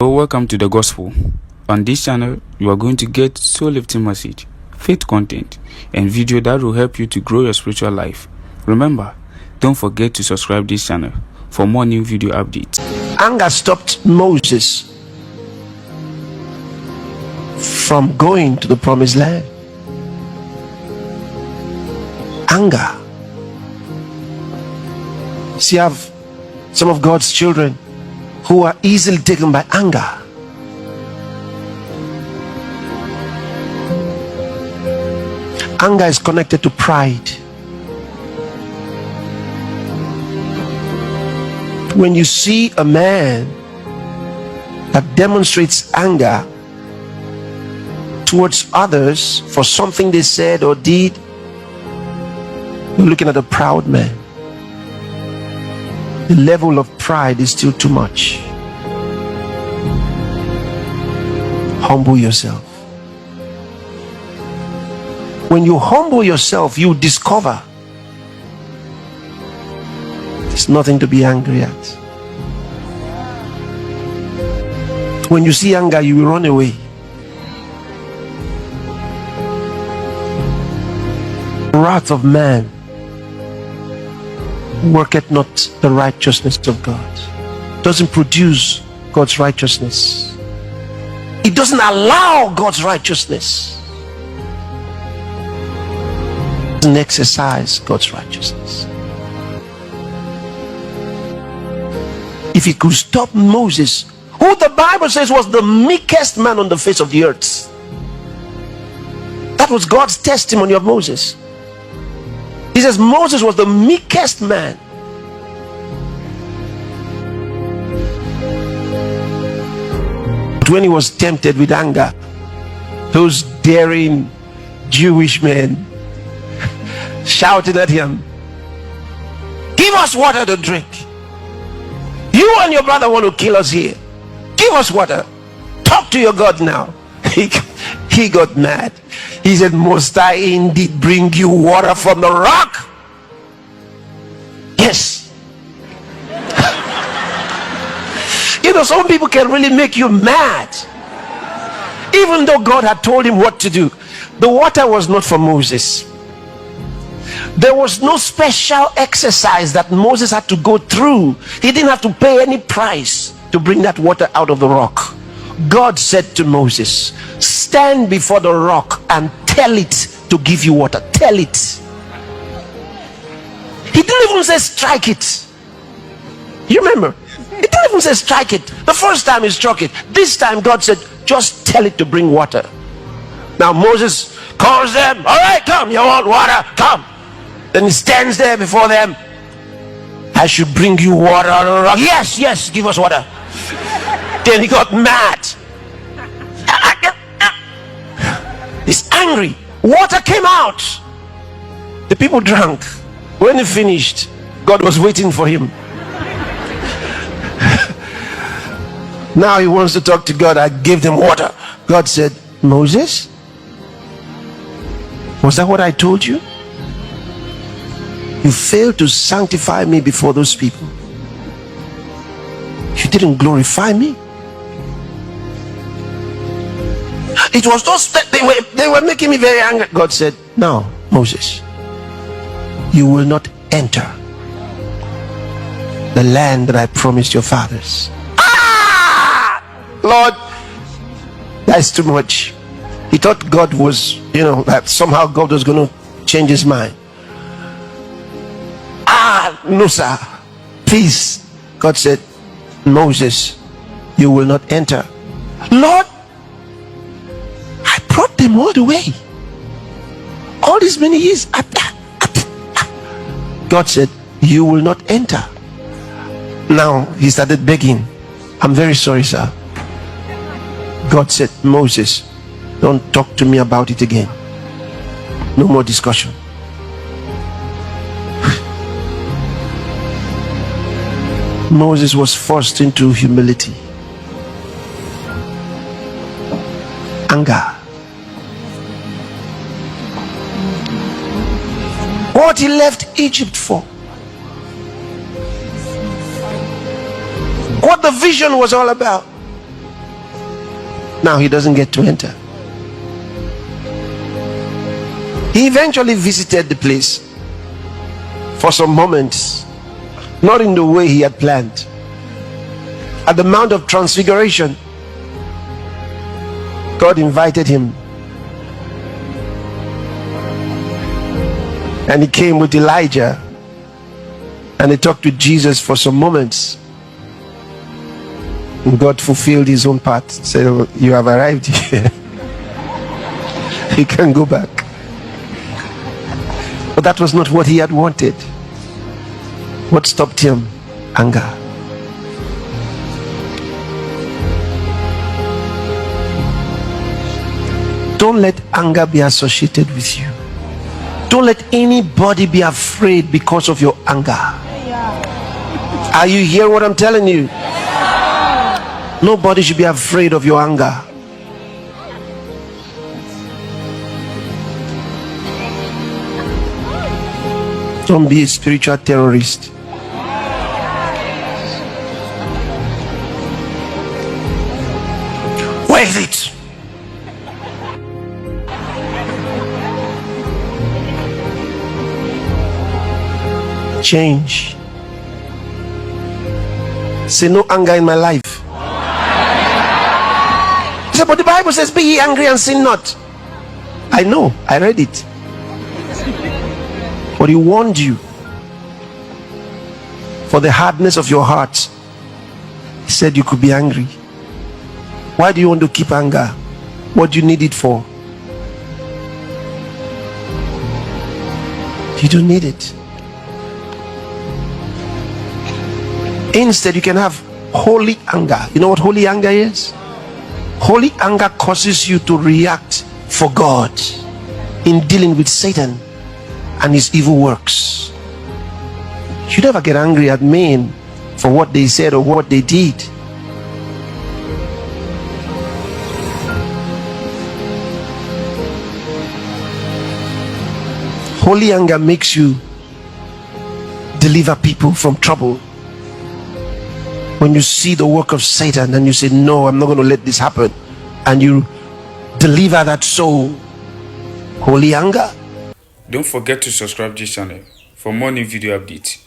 Hello, welcome to the gospel. On this channel, you are going to get soul lifting message, faith content, and video that will help you to grow your spiritual life. Remember, don't forget to subscribe this channel for more new video updates. Anger stopped Moses from going to the promised land. Anger. See, you have some of God's children who are easily taken by anger. Anger is connected to pride. When you see a man that demonstrates anger towards others for something they said or did, you're looking at a proud man. The level of pride is still too much. Humble yourself. When you humble yourself, you discover there's nothing to be angry at. When you see anger, you will run away. Wrath of man worketh not the righteousness of God. Doesn't produce God's righteousness. It doesn't allow God's righteousness. It doesn't exercise God's righteousness. If he could stop Moses, who the Bible says was the meekest man on the face of the earth, that was God's testimony of Moses. He says Moses was the meekest man. But when he was tempted with anger, those daring Jewish men shouted at him, "Give us water to drink. You and your brother want to kill us here. Give us water. Talk to your God now." He got mad. He said, "Must I indeed bring you water from the rock?" Yes. You know, some people can really make you mad. Even though God had told him what to do. The water was not for Moses. There was no special exercise that Moses had to go through. He didn't have to pay any price to bring that water out of the rock. God said to Moses, "Stand before the rock and tell it to give you water." Tell it. He didn't even say strike it. You remember? He didn't even say strike it. The first time he struck it. This time God said, "Just tell it to bring water." Now Moses calls them, "All right, come, you want water? Come." Then he stands there before them. "I should bring you water out of the rock." "Yes, yes, give us water." Then he got mad. He's angry. Water came out. The people drank. When he finished, God was waiting for him. Now he wants to talk to God. "I gave them water." God said, "Moses, was that what I told you? You failed to sanctify me before those people. You didn't glorify me." It was those they were making me very angry. God said, "Now, Moses, you will not enter the land that I promised your fathers." Lord, that's too much. He thought God was, that somehow God was going to change his mind. No, sir. Please. God said, "Moses, you will not enter." "Lord, I brought them all the way. All these many years." God said, "You will not enter." Now he started begging. "I'm very sorry, sir." God said, "Moses, don't talk to me about it again. No more discussion." Moses was forced into humility. Anger. What he left Egypt for. What the vision was all about. Now he doesn't get to enter. He eventually visited the place for some moments, not in the way he had planned. At the Mount of Transfiguration, God invited him, and he came with Elijah, and they talked with Jesus for some moments. And God fulfilled his own part. Said, "Oh, you have arrived here. You can go back." But that was not what he had wanted. What stopped him? Anger. Don't let anger be associated with you. Don't let anybody be afraid because of your anger. Are you hearing what I'm telling you? Nobody should be afraid of your anger. Don't be a spiritual terrorist. Where is it? Change. Say, no anger in my life. Say, but the Bible says, be ye angry and sin not. I know, I read it. But he warned you for the hardness of your heart. He said you could be angry. Why do you want to keep anger? What do you need it for? You don't need it. Instead, you can have holy anger. You know what holy anger is? Holy anger causes you to react for God in dealing with Satan and his evil works. You never get angry at men for what they said or what they did. Holy anger makes you deliver people from trouble. When you see the work of Satan and you say, no, I'm not going to let this happen, and you deliver that soul. Holy anger. Don't forget to subscribe to this channel for more new video updates.